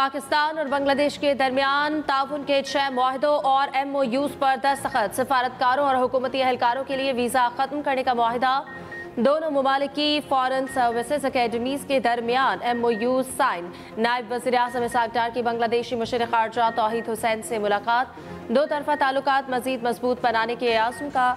पाकिस्तान और बांग्लादेश के दरमियान ताउन के 6 मुआहदों और MOUs पर दस्तखत। सफारतकारों और हुकूमती एहलकारों के लिए वीज़ा ख़त्म करने का मुआहदा। दोनों ममालिक की फॉरेन सर्विसेज अकेडमीज़ के दरमियान MOUs साइन। नायब वज़ीर आज़म इसहाक डार की बांग्लादेशी मुशीर ख़ारजा तौहीद हुसैन से मुलाकात। दो तरफ़ा ताल्लुकात मज़ीद मजबूत बनाने के आज़म का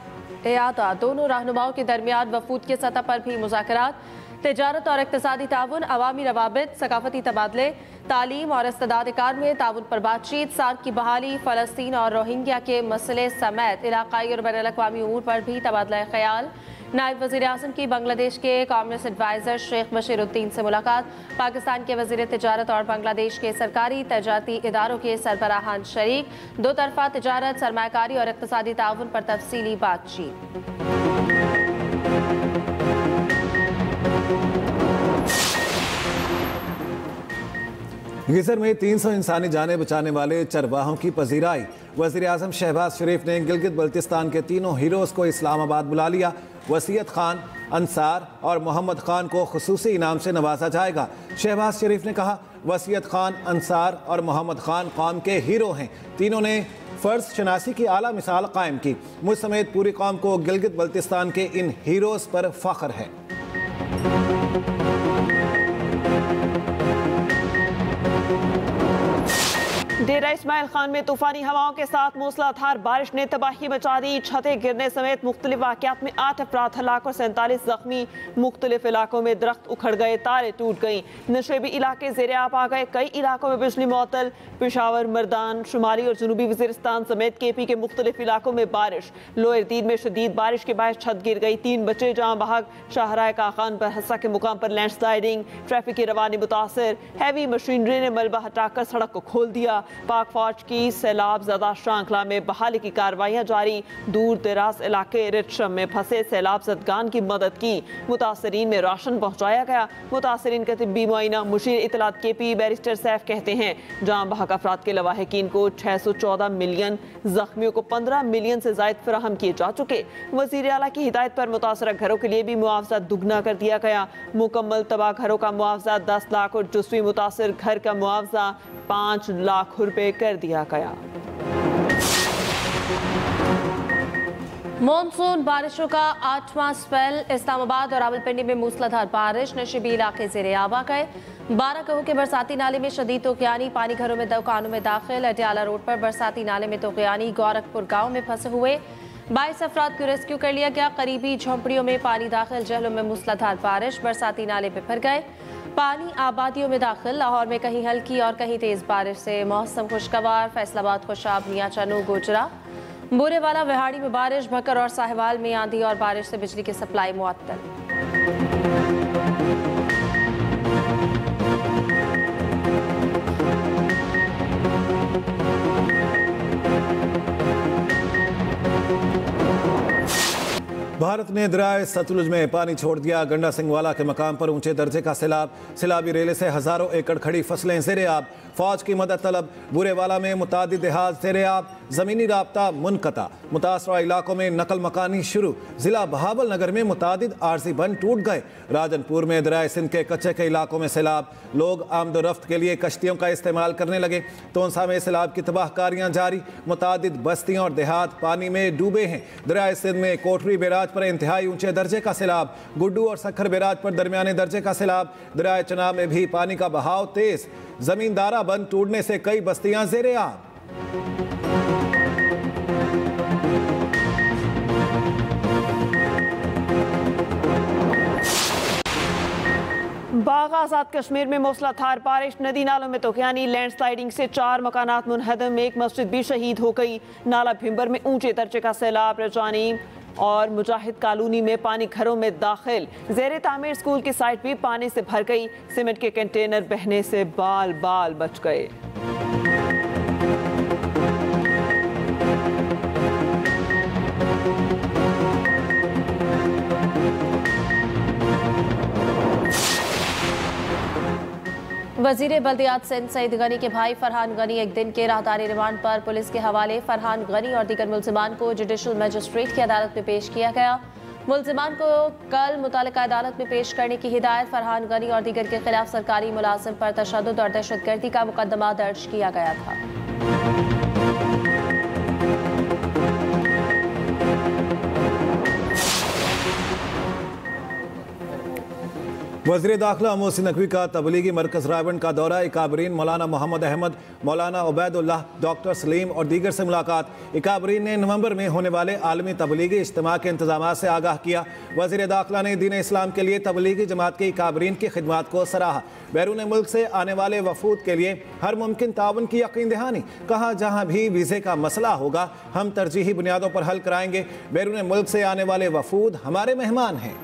इयादा। दोनों रहनुमाओं के दरमियान वफूद की सतह पर भी मुज़ाकरात। तिजारत और इक़्तिसादी ताउन, अवामी रवाबित, सकाफती तबादले, तालीम और इस्तेदाद कार में ताउन पर बातचीत। सार्क की बहाली, फ़लस्तीन और रोहिंग्या के मसले समेत इलाक़ाई और बैनुल-अक़वामी उमूर पर भी तबादला ख्याल। नायब वज़ीर आज़म की बांग्लादेश के कॉमर्स एडवाइज़र शेख बशीरुद्दीन से मुलाकात। पाकिस्तान के वज़ीर तिजारत और बांग्लादेश के सरकारी तजारती इदारों के सरबराहान शरीक। दो तरफ़ा तिजारत, सरमायाकारी और इक़्तिसादी ताउन पर तफसीली बातचीत। गिजर में 300 इंसानी जानें बचाने वाले चरवाहों की पजीराई। वज़ीर आज़म शहबाज शरीफ ने गिलगित बल्तिस्तान के तीनों हीरोज़ को इस्लामाबाद बुला लिया। वसीयत खान, अंसार और मोहम्मद खान को खुसूसी इनाम से नवाजा जाएगा। शहबाज शरीफ ने कहा, वसीयत खान, अंसार और मोहम्मद खान कौम के हीरो हैं। तीनों ने फ़र्ज शनासी की आला मिसाल कायम की। मुझ समेत पूरी कौम को गिलगित बल्तिस्तान के इन हीरोज़ पर फ़ख्र है। डेरा इस्माइल खान में तूफानी हवाओं के साथ मूसलाधार बारिश ने तबाही मचा दी। छतें गिरने समेत मुख्तलिफ वाक़यात में 8 अफराद हलाक और 47 जख्मी। मुख्तलिफ इलाकों में दरख्त उखड़ गए, तारें टूट गईं। नशेबी इलाके ज़ेरे आब आ गए। कई इलाकों में बिजली मुअत्तल। पेशावर, मर्दान, शुमाली और जनूबी वज़ीरिस्तान समेत KP के मुख्तलिफ इलाकों में बारिश। लोअर दीन में शदीद बारिश के बायस छत गिर गई, 3 बच्चे जहाँ बहक। शाहराह काखान पर हस्सा के मुकाम पर लैंडस्लाइडिंग। ट्रैफिक की रवानी मुतासर। हैवी मशीनरी ने मलबा हटाकर सड़क को खोल दिया। पाक फौज की सैलाब ज़दा श्रृंखला में बहाली की कार्रवाइयाँ जारी। दूर दराज इलाके रिटशम में फंसे सैलाब ज़दगान की मदद की। मुतासरीन में राशन पहुँचाया गया। मुतासरीन का तिब्बी मुआयना। मुशीर इतलात KP बैरिस्टर सैफ कहते हैं, जहाँ बहक अफराद के लवाहिकीन को 614 मिलियन, जख्मियों को 15 मिलियन से ज़ायद फराहम किए जा चुके। वज़ीर आला की हिदायत पर मुतासरा घरों के लिए भी मुआवजा दुगना कर दिया गया। मुकम्मल तबाह घरों का मुआवजा 10 लाख और जुज़वी मुतासर घर का मुआवजा 5 लाख रुपए कर दिया गया। मॉनसून बारिशों का 8वां स्पेल। इस्लामाबाद और रावलपिंडी में मूसलाधार बारिश। नशेबी इलाके ज़ेरे आब आ गए। 12 कहू के बरसाती नाले में शदीद तोक़यानी। पानी घरों में दुकानों में दाखिल। अटियाला रोड पर बरसाती नाले में तोक़यानी। गोरखपुर गाँव में फंसे हुए 22 अफराद को रेस्क्यू कर लिया गया। करीबी झोंपड़ियों में पानी दाखिल। जहलों में मूसलाधार बारिश। बरसाती नाले पे फिर गए पानी। आबादियों में दाखिल। लाहौर में कहीं हल्की और कहीं तेज बारिश से मौसम खुशगवार। फैसलाबाद, खुशाब, मियां चनू, गोजरा, बुरेवाला, विहाड़ी में बारिश। भक्कर और साहिवाल में आंधी और बारिश से बिजली की सप्लाई मुअत्तल। भारत ने दरियाए सतलुज में पानी छोड़ दिया। गंडा सिंहवाला के मकाम पर ऊंचे दर्जे का सैलाब। सैलाबी रेले से हजारों एकड़ खड़ी फसलें ज़ेरे आब। फौज की मदद तलब। बुरेवाला में मुतादिद देहात ज़ेरे आब। ज़मीनी राब्ता मुनक़ता। मुतासरा इलाकों में नकल मकानी शुरू। ज़िला बहावल नगर में मुतादिद आर्जी बंद टूट गए। राजनपुर में दरियाए सिंध के कच्चे के इलाकों में सैलाब। लोग आमदोरफ्त के लिए कश्तियों का इस्तेमाल करने लगे। तोनसा में सैलाब की तबाहकारियाँ जारी। मुतादिद बस्तियाँ और देहात पानी में डूबे हैं। दरियाए सिंध में कोठरी बैराज पर इंतहाई ऊंचे दर्जे का सैलाब। गुड्डू और सखर बैराज पर दरमियाने दर्जे का सैलाब। दरियाए चनाब में भी पानी का बहाव तेज। जमींदारा बंद टूटने से कई बस्तियां ज़ेरे आब। बाग आज़ाद कश्मीर में मूसलाधार बारिश। नदी नालों में तोक़यानी। लैंडस्लाइडिंग से 4 मकानात मुनहदम। एक मस्जिद भी शहीद हो गई। नाला भिम्बर में ऊंचे दर्जे का सैलाब। रजानी और मुजाहिद कॉलोनी में पानी घरों में दाखिल। ज़ेरे तामीर स्कूल की साइट भी पानी से भर गई। सीमेंट के कंटेनर बहने से बाल बाल बच गए। वजीर बल्दियात सिंध सईद गनी के भाई फरहान गनी एक दिन के राहदारी रिमांड पर पुलिस के हवाले। फरहान गनी और दीगर मुल्जिमान को जुडिशल मजिस्ट्रेट की अदालत में पेश किया गया। मुलजिमान को कल मुतल्लिका अदालत में पेश करने की हिदायत। फरहान गनी और दीगर के खिलाफ सरकारी मुलाजिम पर तशद्दुद और दहशतगर्दी का मुकदमा दर्ज किया गया था। वज़ीर दाखिला मोहसिन नकवी का तबलीगी मरकज़ रायबंद का दौरा। इकाबरीन मौलाना मोहम्मद अहमद, मौलाना उबैदुल्लाह, डॉक्टर सलीम और दीगर से मुलाकात। इकाबरीन ने नवंबर में होने वाले आलमी तबलीगी इज्तिमा के इंतजामात से आगाह किया। वज़ीर दाखिला ने दीन इस्लाम के लिए तबलीगी जमात के इकाबरीन की खिदमात को सराहा। बैरून मुल्क से आने वाले वफूद के लिए हर मुमकिन ताउन की यकीन दहानी। कहा, जहाँ भी वीज़े का मसला होगा हम तरजीही बुनियादों पर हल कराएंगे। बैरून मुल्क से आने वाले वफूद हमारे मेहमान हैं।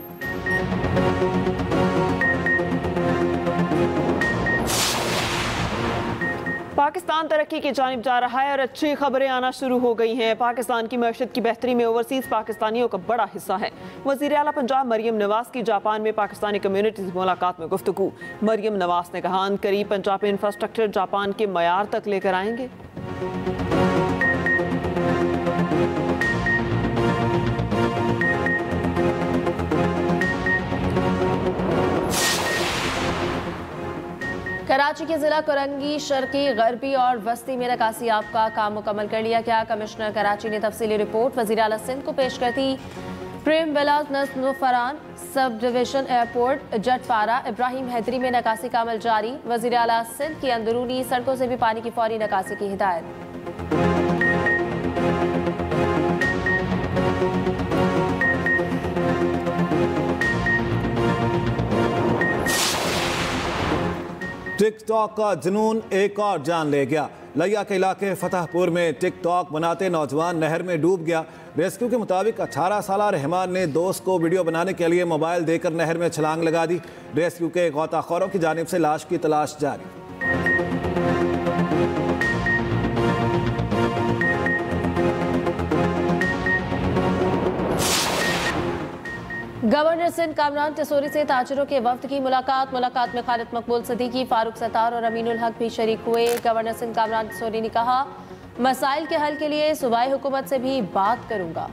पाकिस्तान तरक्की की जानिब जा रहा है और अच्छी खबरें आना शुरू हो गई हैं। पाकिस्तान की मईशत की बेहतरी में ओवरसीज़ पाकिस्तानियों का बड़ा हिस्सा है। वज़ीर आला पंजाब मरियम नवाज की जापान में पाकिस्तानी कम्युनिटी से मुलाकात में गुफ्तगू। मरियम नवाज ने कहा, करीब पंजाब इंफ्रास्ट्रक्चर जापान के मयार तक लेकर आएंगे। कराची के जिला कोरंगी, शर्की, गरबी और वस्ती में निकासियाब का काम मुकम्मल कर लिया गया। कमिश्नर कराची ने तफसीली रिपोर्ट वज़ीर आला सिंध को पेश कर दी। प्रेम विलास, नस्नुफरान, sub division airport, Jatpara, Ibrahim Haidari में निकासी का अमल जारी। वज़ीर आला सिंध की अंदरूनी सड़कों से भी पानी की फौरी निकासी की हिदायत। टिकटॉक का जुनून एक और जान ले गया। लिया के इलाके फतेहपुर में टिकटॉक बनाते नौजवान नहर में डूब गया। रेस्क्यू के मुताबिक 18 साल रहमान ने दोस्त को वीडियो बनाने के लिए मोबाइल देकर नहर में छलांग लगा दी। रेस्क्यू के गौताखोरों की जानिब से लाश की तलाश जारी। गवर्नर सिंध कामरान तिसोरी से ताजरों के वफ्द की मुलाकात में खालिद मकबूल सदीकी, फारूक सत्तार और अमीनुल हक भी शरीक हुए। गवर्नर सिंध कामरान तिसोरी ने कहा, मसाइल के हल के लिए सूबाई हुकूमत से भी बात करूंगा।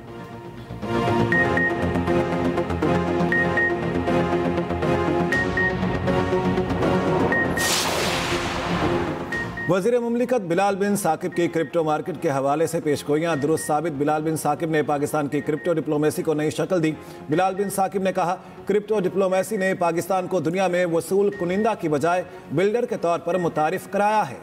वज़ीर मुमलिकत बिलाल बिन साकिब की क्रिप्टो मार्केट के हवाले से पेशगोइयाँ दुरुस्त साबित। बिलाल बिन साकिब ने पाकिस्तान की क्रिप्टो डिप्लोमेसी को नई शक्ल दी। बिलाल बिन साकिब ने कहा, क्रिप्टो डिप्लोमेसी ने पाकिस्तान को दुनिया में वसूल कुनिंदा की बजाय बिल्डर के तौर पर मुतारिफ कराया है।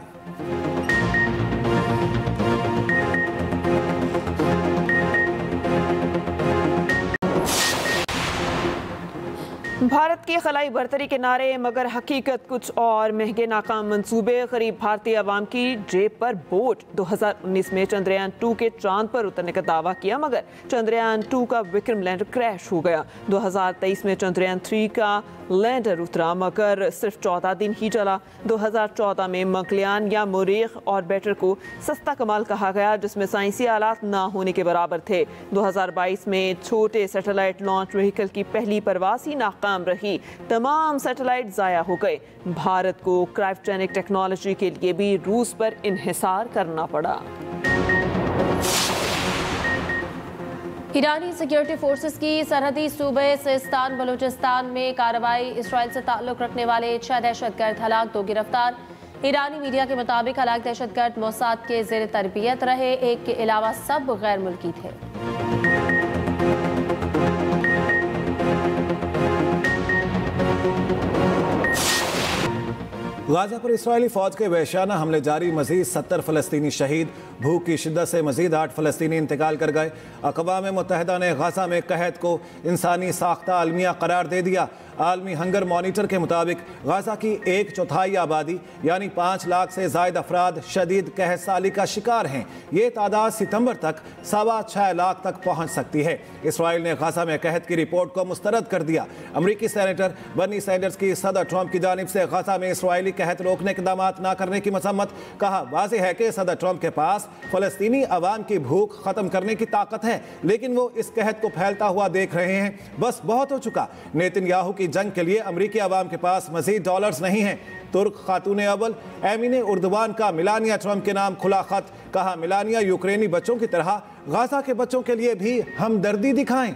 भारत की खलाई बरतरी के नारे मगर हकीकत कुछ और। महंगे नाकाम मंसूबे, गरीब भारतीय अवाम की जेब पर बोझ। 2019 में चंद्रयान 2 के चांद पर उतरने का दावा किया मगर चंद्रयान 2 का विक्रम लैंडर क्रैश हो गया। 2023 में चंद्रयान 3 का लैंडर उतरा मगर सिर्फ 14 दिन ही चला। 2014 में मंगलयान या मुरीख ऑर्बिटर को सस्ता कमाल कहा गया जिसमें साइंसी आलात ना होने के बराबर थे। 2022 में छोटे सैटेलाइट लॉन्च व्हीकल की पहली परवाज ही नाकाम रही। तमाम सैटेलाइट जाया हो गए। भारत को क्रायोजेनिक टेक्नोलॉजी के लिए भी रूस पर इन्हिसार करना पड़ा। ईरानी सिक्योरिटी फोर्सेस की सरहदी सूबे सिस्तान बलूचिस्तान में कार्रवाई। इसराइल से ताल्लुक रखने वाले 6 दहशतगर्द हलाक, 2 गिरफ्तार। ईरानी मीडिया के मुताबिक हलाक दहशतगर्द मोसाद के ज़ेर तरबियत रहे। एक के अलावा सब गैर मुल्की थे। गाजा पर इस्राएली फौज के वहशियाना हमले जारी। मजीद 70 फ़लस्तीनी शहीद। भूख की शिद्दत से मजीद 8 फ़लस्तीनी इंतकाल कर गए। अक़वाम मुत्तहिदा ने गाजा में कहत को इंसानी साख्ता अलमिया करार दे दिया। आलमी हंगर मॉनिटर के मुताबिक गाजा की 1/4 आबादी यानी 5 लाख से ज़ायद अफराद शदीद कहत साली का शिकार हैं। ये तादाद सितंबर तक 6.25 लाख तक पहुँच सकती है। इसराइल ने गाजा में कहत की रिपोर्ट को मुस्तरद कर दिया। अमरीकी सेनेटर बर्नी सैंडर्स की सदर ट्रंप की जानिब से गाजा में इसराइली कहत रोकने इक़दाम न करने की मजम्मत। कहा, वाज़ेह है कि सदर ट्रंप के पास फ़लस्तीनी अवाम की भूख ख़त्म करने की ताकत है लेकिन वो इस कहत को फैलता हुआ देख रहे हैं। बस बहुत हो चुका। नेतन्याहू की जंग के लिए अमरीकी अवाम के पास मज़ीद डॉलर्स नहीं हैं। तुर्क खातून अव्वल एमिने उर्दवान का मिलानिया ट्रंप के नाम खुला खत। कहा, मिलानिया यूक्रेनी बच्चों की तरह गाजा के बच्चों के लिए भी हमदर्दी दिखाएं।